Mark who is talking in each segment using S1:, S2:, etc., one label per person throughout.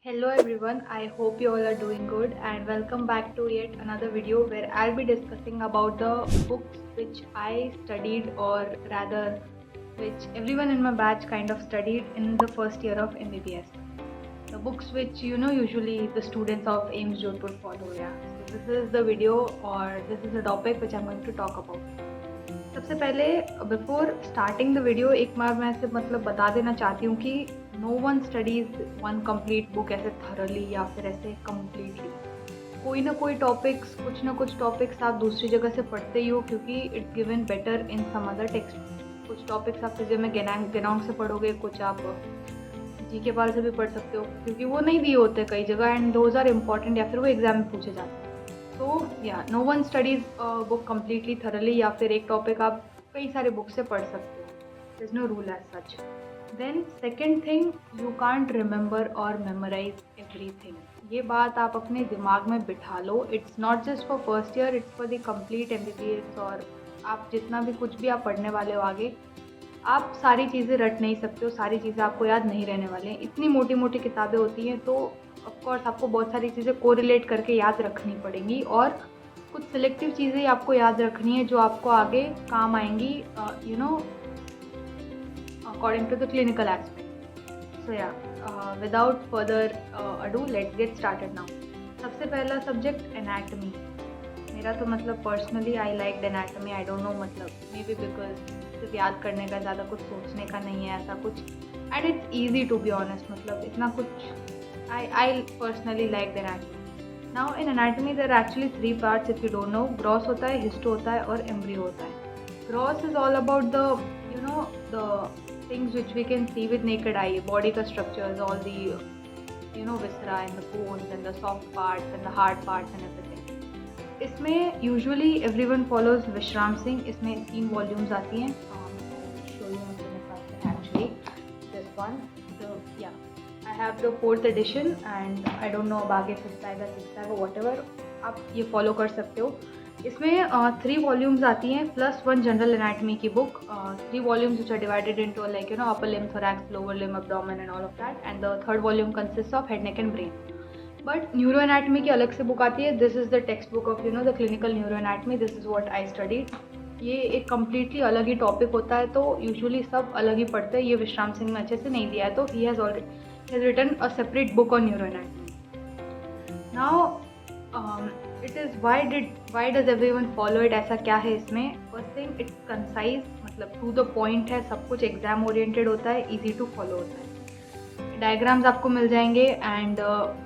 S1: Hello everyone, I hope you all are doing good and welcome back to yet another video where I'll be discussing about the books which I studied, or rather which everyone in my batch kind of studied in the first year of MBBS. The books which usually the students of AIMS Jodhpur follow. Yeah, so this is the video, or this is the topic which I'm going to talk about. सबसे पहले before starting the video एक बार मैं सिर्फ बता देना चाहती हूँ कि no one studies one complete book ऐसे थरली या फिर ऐसे कम्प्लीटली। कोई ना कोई टॉपिक्स, कुछ ना कुछ टॉपिक्स आप दूसरी जगह से पढ़ते ही हो, क्योंकि it's given better in some other text. कुछ टॉपिक्स आप फिजिक्स में गेनोंग से पढ़ोगे, कुछ आप जी के पाल से भी पढ़ सकते हो, क्योंकि वो नहीं दिए होते कई जगह एंड दोज आर इम्पॉर्टेंट, या फिर वो एग्जाम में पूछे जाते हैं। तो या no one studies book completely thoroughly, या फिर एक टॉपिक आप कई सारे बुक से पढ़ सकते हो। There is no rule as such. Then second thing, you can't remember or memorize everything. ये बात आप अपने दिमाग में बिठा लो। It's not just for first year, it's for the complete MBBS। और आप जितना भी कुछ भी आप पढ़ने वाले हो आगे, आप सारी चीज़ें रट नहीं सकते हो, सारी चीज़ें आपको याद नहीं रहने वाले हैं। इतनी मोटी मोटी किताबें होती हैं, तो ऑफकोर्स आपको बहुत सारी चीज़ें कोरिलेट करके याद रखनी पड़ेंगी, और कुछ सिलेक्टिव चीज़ें आपको याद रखनी है जो आपको आगे काम आएंगी, according to the clinical aspect. So yeah without further ado, let's get started now. सबसे पहला सब्जेक्ट एनाटमी। मेरा तो personally I like anatomy. I don't know, maybe because सिर्फ याद करने का, ज़्यादा कुछ सोचने का नहीं है ऐसा कुछ, and it's easy to be honest. इतना कुछ I personally like anatomy. Now in anatomy there are actually 3 parts if you don't know. Gross होता है, हिस्टो होता है, और एम्ब्रियो होता है। Gross is all about the things which we can see with naked eye, body का structures, all the viscera and the bones and the soft parts and the hard parts and everything. इसमें usually everyone follows विश्राम सिंह। इसमें 3 volumes आती हैं। Actually this one, I have the 4th edition and I don't know अब आगे 5th आएगा, 6th आएगा, whatever, आप ये फॉलो कर सकते हो। इसमें 3 वॉल्यूम्स आती हैं प्लस 1 जनरल एनाटमी की book. 3 volumes which are divided into upper limb, thorax, lower limb, abdomen and all of that, and the 3rd volume consists of head, neck and brain. But neuro anatomy की अलग से book आती है। This is the text book of the clinical neuro anatomy. This is what I studied. ये एक completely अलग ही topic होता है, तो यूजुअली सब अलग ही पढ़ते हैं। ये विश्राम सिंह में अच्छे से नहीं दिया है, तो he has written a separate book on neuroanatomy. Now it is why does everyone follow it? ऐसा क्या है इसमें? First thing, it's concise, to the point है, सब कुछ एग्जाम ओरिएंटेड होता है, easy to follow होता है। डायग्राम्स आपको मिल जाएंगे एंड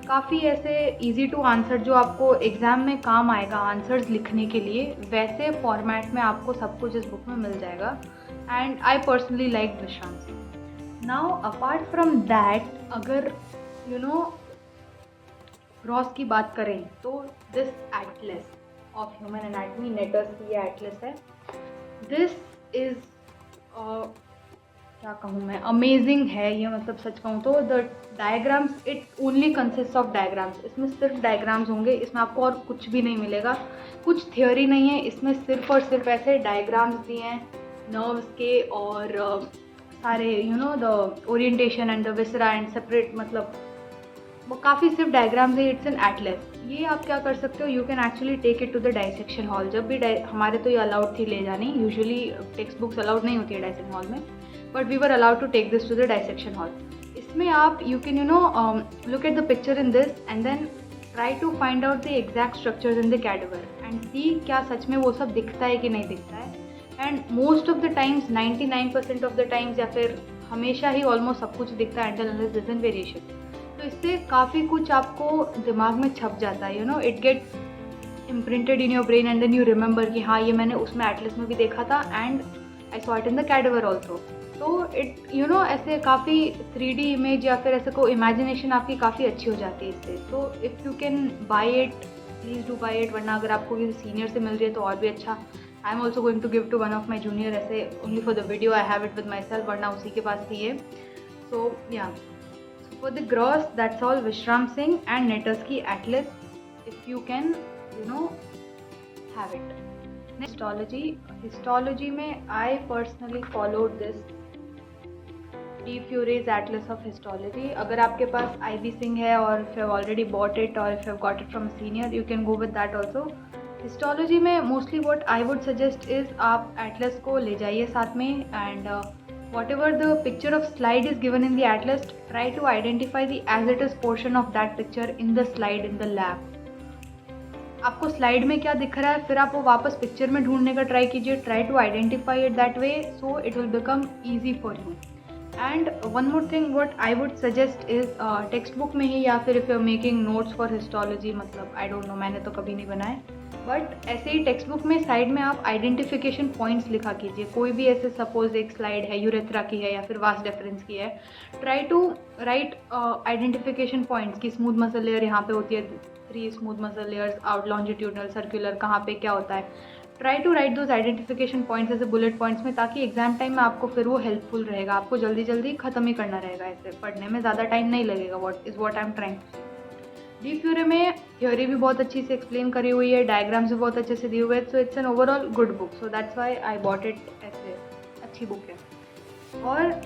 S1: काफ़ी ऐसे easy to आंसर, जो आपको एग्ज़ाम में काम आएगा आंसर्स लिखने के लिए, वैसे फॉर्मेट में आपको सब कुछ इस बुक में मिल जाएगा। एंड आई पर्सनली लाइक विश्राम Singh. Now apart from that, अगर ग्रॉस की बात करें तो this Atlas of human anatomy, Netter's की ये एटलस है। दिस इज़ क्या कहूँ मैं, अमेजिंग है ये। सच कहूँ तो the diagrams, it only consist of diagrams. इसमें सिर्फ डायग्राम्स होंगे, इसमें आपको और कुछ भी नहीं मिलेगा। कुछ थियोरी नहीं है इसमें, सिर्फ और सिर्फ ऐसे डायग्राम्स दिए हैं नर्व्स के, और सारे the orientation and the viscera and separate, वो काफ़ी सिर्फ डायग्राम्स है। It's an atlas. ये आप क्या कर सकते हो, you can actually take it to the dissection hall. जब भी हमारे तो ये अलाउड थी ले जानी, यूजुअली टेक्स्ट बुक्स अलाउड नहीं होती है डाइसेक्शन हॉल में, but we were allowed to take this to the dissection hall. इसमें आप you can look at the picture in this and then try to find out the exact structures in the cadaver and see क्या सच में वो सब दिखता है कि नहीं दिखता है। And most of the times, 99% of the times, या फिर हमेशा ही ऑलमोस्ट सब कुछ दिखता है until unless there is variation. तो इससे काफ़ी कुछ आपको दिमाग में छप जाता है। It gets imprinted in your brain and then you remember कि हाँ, ये मैंने उसमें एटलस में भी देखा था and I saw it in the cadaver also. तो इट ऐसे काफ़ी 3D इमेज या फिर ऐसे को इमेजिनेशन आपकी काफ़ी अच्छी हो जाती है इससे। तो if you can buy it, please do by it. वरना अगर आपको किसी सीनियर से मिल रही है तो और भी अच्छा। I am also going to give to one of my junior, ऐसे only for the video I have it with myself, वरना उसी के पास थी ये। So yeah for the gross that's all Vishram Singh and Netter's की atlas, if you can have it. Histology में I personally followed this di Fiore's atlas of histology. अगर आपके पास IB सिंह है और if you have already bought it or if you have got it from senior, you can go with that also. Histology में mostly what I would suggest is आप atlas को ले जाइए साथ में, and whatever the picture of slide is given in the atlas, try to identify the as it is portion of that picture in the slide in the lab. आपको slide में क्या दिख रहा है, फिर आप वो वापस पिक्चर में ढूंढने का ट्राई कीजिए। Try to identify it that way so it will become easy for you. And one more thing what I would suggest is text book में ही या फिर if you are making notes for histology, मतलब I don't no, मैंने तो कभी नहीं बनाए, बट ऐसे ही टेक्स्ट बुक में साइड में आप आइडेंटिफिकेशन पॉइंट्स लिखा कीजिए। कोई भी ऐसे सपोज एक स्लाइड है यूरेथ्रा की है या फिर वास डेफरेंस की है, try to write identification points की स्मूथ मसल लेयर यहाँ पे होती है, 3 smooth muscle layers, out longitudinal, circular, कहाँ पे क्या होता है। Try to write those identification points ऐसे बुलेट पॉइंट्स में, ताकि एग्जाम टाइम में आपको फिर वो हेल्पफुल रहेगा। आपको जल्दी जल्दी ख़त्म ही करना रहेगा, ऐसे पढ़ने में ज़्यादा टाइम नहीं लगेगा। What I am trying. D fury में थ्योरी भी बहुत अच्छी से एक्सप्लेन करी हुई है, डायग्राम्स भी बहुत अच्छे से दिए हुए हैं, so it's an overall good book, so that's why I bought it. ऐसे अच्छी बुक है। और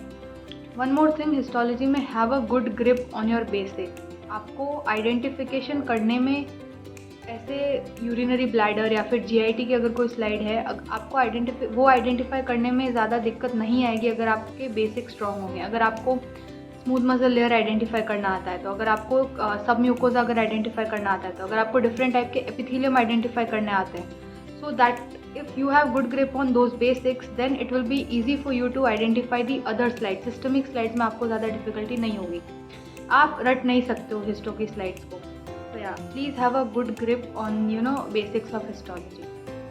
S1: वन मोर थिंग, हिस्टोलॉजी में have a good grip on your basic. आपको आइडेंटिफिकेशन करने में ऐसे यूरिनरी ब्लैडर या फिर GIT की अगर कोई स्लाइड है, आपको आइडेंटिफाई करने में ज़्यादा दिक्कत नहीं आएगी अगर आपके बेसिक स्ट्रॉन्ग होंगे। अगर आपको स्मूथ मसल लेयर आइडेंटिफाई करना आता है तो, अगर आपको सब म्यूकोजा अगर आइडेंटिफाई करना आता है तो, अगर आपको डिफरेंट टाइप के एपिथेलियम आइडेंटिफाई करने आते हैं, so that if you have good grip on those basics then it will be easy for you to identify the other slide. Systemic slides में आपको ज़्यादा डिफिकल्टी नहीं होगी, आप रट नहीं सकते हो हिस्टो की स्लाइड्स को। तो या please have a good grip on basics of histology.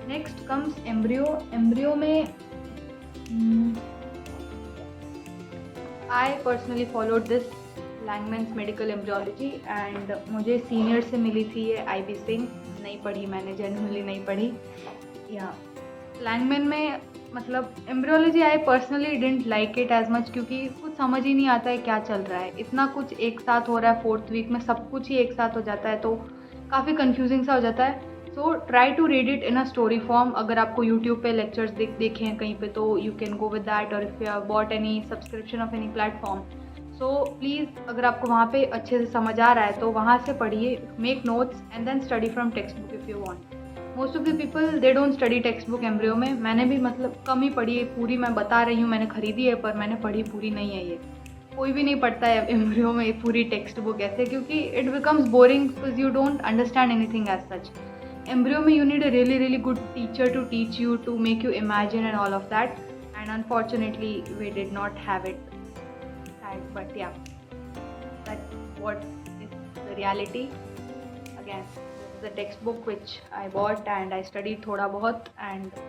S1: Next comes embryo. Embryo में I personally followed this Langman's Medical Embryology and मुझे सीनियर से मिली थी ये IB सिंह। नहीं पढ़ी मैंने, जेन्युइनली नहीं पढ़ी। या लैंगमैन में मतलब embryology I personally didn't like it as much, क्योंकि कुछ समझ ही नहीं आता है क्या चल रहा है। इतना कुछ एक साथ हो रहा है, 4th वीक में सब कुछ ही एक साथ हो जाता है, तो काफ़ी कन्फ्यूजिंग सा हो जाता है। So try to read it in a story form. अगर आपको यूट्यूब पे लेक्चर्स देखे हैं कहीं पे तो you can go with that, और if you have bought any subscription of any platform, so please अगर आपको वहाँ पे अच्छे से समझ आ रहा है तो वहाँ से पढ़िए, make notes and then study from text book if you want. Most of the people they don't study text book embryo में। मैंने भी मतलब कम ही पढ़ी है, पूरी मैं बता रही हूँ, मैंने खरीदी है पर मैंने पढ़ी पूरी नहीं है। ये कोई भी नहीं पढ़ता है एम्ब्रियो में पूरी टेक्स्ट बुक ऐसे, क्योंकि it becomes boring because you don't understand anything as such. Embryo में you need a really good teacher to teach you, to make you imagine and all of that, and unfortunately we did not have it. But yeah, that's what is the reality. Again, this is a textbook which I bought and I studied thoda bahut, and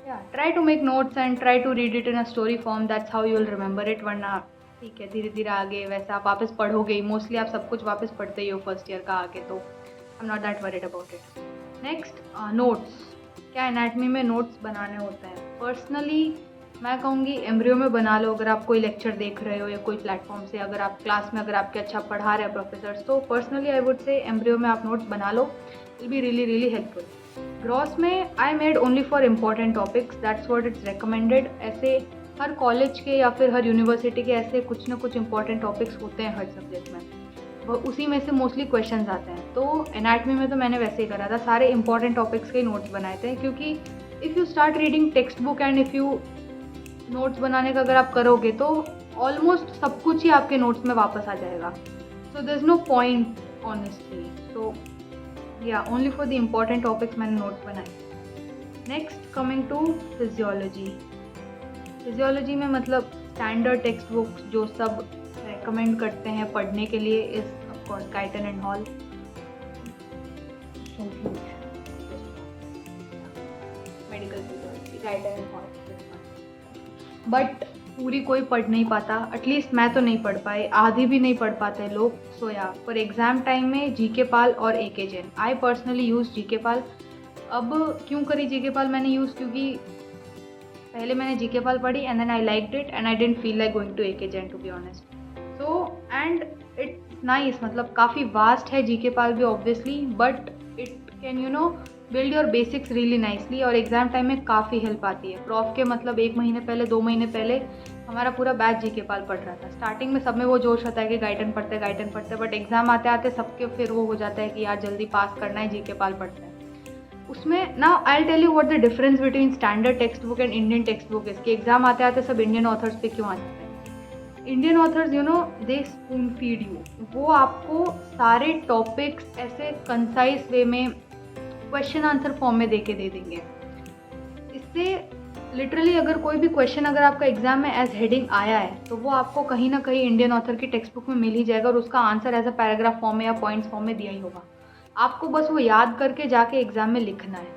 S1: yeah, try to make notes and try to read it in a story form. That's how you will remember it. वरना ठीक है, धीरे धीरे आगे वैसे आप वापस पढ़ोगे। मोस्टली आप सब कुछ वापस पढ़ते ही हो फर्स्ट ईयर का आगे, तो I am not that worried about it. Next notes. क्या एनाटमी में नोट्स बनाने होते हैं? पर्सनली मैं कहूँगी एम्ब्रियो में बना लो। अगर आप कोई लेक्चर देख रहे हो या कोई प्लेटफॉर्म से, अगर आप क्लास में अगर आपके अच्छा पढ़ा रहे हैं प्रोफेसर्स, तो personally I would say embryo में आप नोट्स बना लो, will be really helpful. Gross में I made only for important topics, that's what it's recommended. ऐसे हर कॉलेज के या फिर हर यूनिवर्सिटी के ऐसे कुछ ना कुछ इंपॉर्टेंट टॉपिक्स होते हैं हर सब्जेक्ट में, उसी में से मोस्टली क्वेश्चंस आते हैं। तो एनाटमी में तो मैंने वैसे ही करा था, सारे इंपॉर्टेंट टॉपिक्स के नोट्स बनाए थे, क्योंकि if you start reading text book and if you notes बनाने का अगर आप करोगे तो ऑलमोस्ट सब कुछ ही आपके नोट्स में वापस आ जाएगा। So there is no point honestly. So yeah only for the important topics मैंने नोट्स बनाए। Next coming to physiology. Physiology में मतलब स्टैंडर्ड टेक्स्ट बुक जो सब रेकमेंड करते हैं पढ़ने के लिए is of course Guyton and hall. Medical physiology, Guyton and hall. But पूरी कोई पढ़ नहीं पाता, एटलीस्ट मैं तो नहीं पढ़ पाई, आधी भी नहीं पढ़ पाते लोग। So yeah for exam time में जीके पाल और AK Jain. I personally use GK Pal. अब क्यों करी जीके पाल मैंने यूज़, क्योंकि पहले मैंने जीके पाल पढ़ी and then I liked it and I didn't feel like going to AK Jain to be honest. So and it's nice, मतलब काफ़ी वास्ट है जीके पाल भी obviously, but it can build your basics really nicely, और exam time में काफ़ी help आती है। Prof के मतलब 1 महीने पहले 2 महीने पहले हमारा पूरा बैच जीके पाल पढ़ रहा था। स्टार्टिंग में सब में वो जोश होता है कि गाइडन पढ़ते, बट एग्ज़ाम आते आते सबके फिर वो हो जाता है कि यार जल्दी पास करना है, जीके पाल पढ़ते हैं। उसमें now I tell you what the difference between standard text book and Indian text book. इसके एग्जाम आते आते सब इंडियन ऑथर्स पे क्यों आ जाते हैं? Indian authors they spoon feed you. वो आपको सारे टॉपिक्स ऐसे कंसाइज वे में क्वेश्चन आंसर फॉर्म में दे देंगे। इससे लिटरली अगर कोई भी क्वेश्चन अगर आपका एग्जाम में एज हेडिंग आया है तो वो आपको कहीं ना कहीं इंडियन ऑथर की टेक्स्ट बुक में मिल ही जाएगा, और उसका answer as a paragraph form में या पॉइंट्स फॉर्म में दिया ही होगा। आपको बस वो याद करके जाके एग्जाम में लिखना है।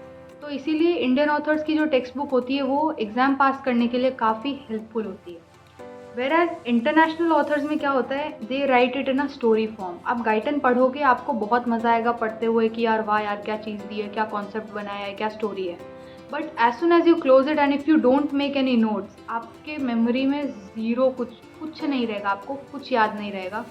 S1: तो इसीलिए इंडियन ऑथर्स की जो टेक्स्ट बुक होती है वो एग्जाम पास करने के लिए काफ़ी हेल्पफुल होती है। वेराज इंटरनेशनल ऑथर्स में क्या होता है, they write it in a story form. आप गाइडन पढ़ोगे आपको बहुत मज़ा आएगा पढ़ते हुए कि यार वाह यार क्या चीज़ दी है, क्या कॉन्सेप्ट बनाया है, क्या स्टोरी है। But as soon as you close it and if you don't make any notes, आपके मेमोरी में ज़ीरो कुछ नहीं रहेगा, आपको कुछ याद नहीं रहेगा,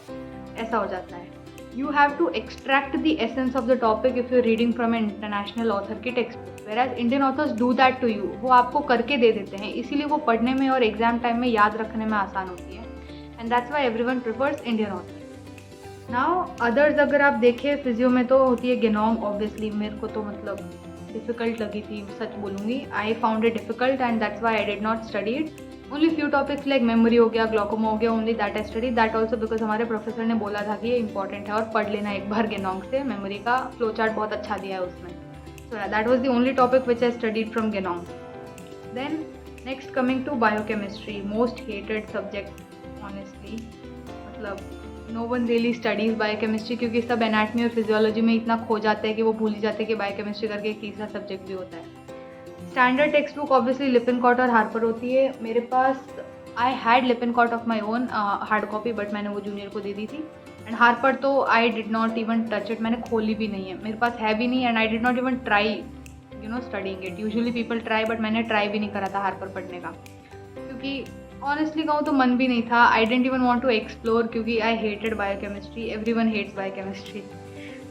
S1: ऐसा हो जाता है। You have to extract the essence of the topic if you're reading from an international author की text book, whereas Indian authors do that to you। वो आपको करके दे देते हैं, इसीलिए वो पढ़ने में और एग्जाम टाइम में याद रखने में आसान होती है। And that's why everyone prefers Indian author. Now others अगर आप देखें फिजियो में तो होती है गेनोम। ऑब्वियसली मेरे को तो मतलब डिफ़िकल्ट लगी थी, सच बोलूँगी। I found it difficult and that's why I did not study it. Only few topics like memory हो गया, ग्लॉकोमा हो गया, only that I study, that also because हमारे प्रोफेसर ने बोला था कि ये इंपॉर्टेंट है और पढ़ लेना एक बार गेनोंग से। मेमोरी का फ्लो चार्ट बहुत अच्छा दिया है उसमें। So that was the only topic which I studied from Ganong. Then next coming to biochemistry, most hated subject honestly. मतलब no one really studies biochemistry क्योंकि सब एनाटमी और फिजियोलॉजी में इतना खो जाते हैं कि वो भूल ही जाते हैं कि बायोकेमिस्ट्री करके एक तीसरा सब्जेक्ट भी होता है। Standard text book obviously Lippincott और हार्पर होती है। मेरे पास I had Lippincott of my own hard copy, but मैंने वो जूनियर को दे दी थी। एंड हार्पर तो I did not even touch it, मैंने खोली भी नहीं है, मेरे पास है भी नहीं। And I did not even try studying it. Usually people try, but मैंने ट्राई भी नहीं करा था हार्पर पढ़ने का, क्योंकि ऑनेस्टली कहूँ तो मन भी नहीं था। I didn't even want to explore क्योंकि I hated biochemistry. Everyone hates biochemistry.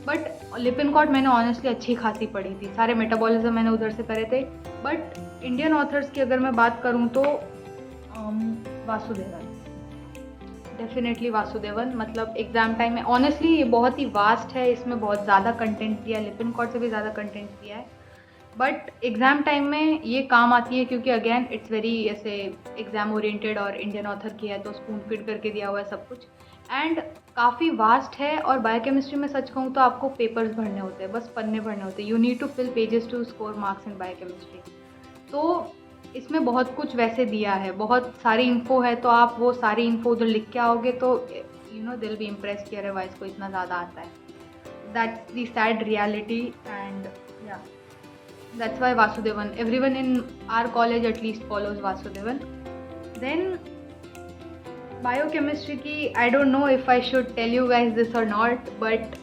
S1: But Lippincott मैंने ऑनेस्टली अच्छी खासी पढ़ी थी, सारे मेटाबॉलिज्म मैंने उधर से करे थे। बट इंडियन ऑथर्स की अगर मैं बात करूँ तो वासुदेवन, डेफिनेटली वासुदेवन। मतलब एग्जाम टाइम में ऑनेस्टली ये बहुत ही वास्ट है, इसमें बहुत ज़्यादा कंटेंट दिया है, लिपिनकॉट से भी ज़्यादा कंटेंट दिया है। बट एग्ज़ाम टाइम में ये काम आती है क्योंकि अगेन इट्स वेरी ऐसे एग्ज़ाम ओरिएंटेड और इंडियन ऑथर की है तो स्पून फीड करके दिया हुआ है सब कुछ। एंड काफ़ी वास्ट है। और बायोकेमिस्ट्री में सच कहूँ तो आपको पेपर्स भरने होते हैं, बस पन्ने भरने होते हैं। You need to fill pages to score marks in biochemistry. तो इसमें बहुत कुछ वैसे दिया है, बहुत सारी इन्फो है, तो आप वो सारी इन्फो उधर लिख के आओगे तो दिल बी इम्प्रेस कि अरे वाइस को इतना ज़्यादा आता है। That's the sad reality. And या that's why Vasudevan, everyone in our college at least follows Vasudevan. Then biochemistry ki, I don't know if I should tell you guys this or not, but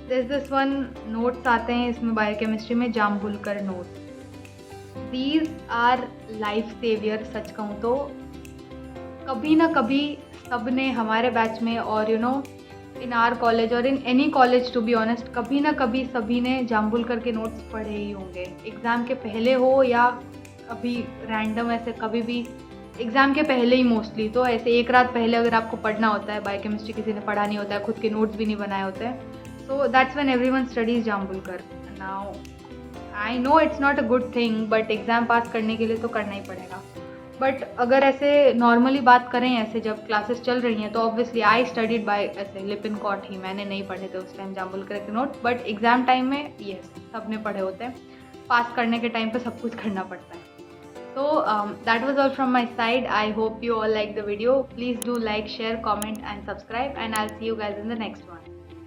S1: there's this one notes आते हैं इसमें biochemistry में, Jambulkar notes। These are life savior। सच कहूँ तो कभी ना कभी सबने हमारे बैच में और इन आर कॉलेज और in any college to be honest कभी ना कभी सभी ने जाम्बुलकर के नोट्स पढ़े ही होंगे। एग्ज़ाम के पहले हो या अभी रैंडम ऐसे कभी भी, एग्ज़ाम के पहले ही मोस्टली। तो ऐसे एक रात पहले अगर आपको पढ़ना होता है, बायोकेमिस्ट्री किसी ने पढ़ा नहीं होता है, खुद के नोट्स भी नहीं बनाए होते हैं, so that's when everyone studies Jambulkar. Now I know it's not a good thing, but exam pass करने के लिए तो करना ही पड़ेगा। बट अगर ऐसे नॉर्मली बात करें, ऐसे जब क्लासेस चल रही हैं, तो ऑब्वियसली आई स्टडीड बाय ऐसे लिपिनकॉट ही, मैंने नहीं पढ़े थे उस टाइम जाम्बुलकर के नोट। बट एग्ज़ाम टाइम में यस सब ने पढ़े होते हैं, पास करने के टाइम पे सब कुछ करना पड़ता है। So that was all from my side. I hope you all like the video. Please do like, share, comment and subscribe, and I'll see you guys in the next one.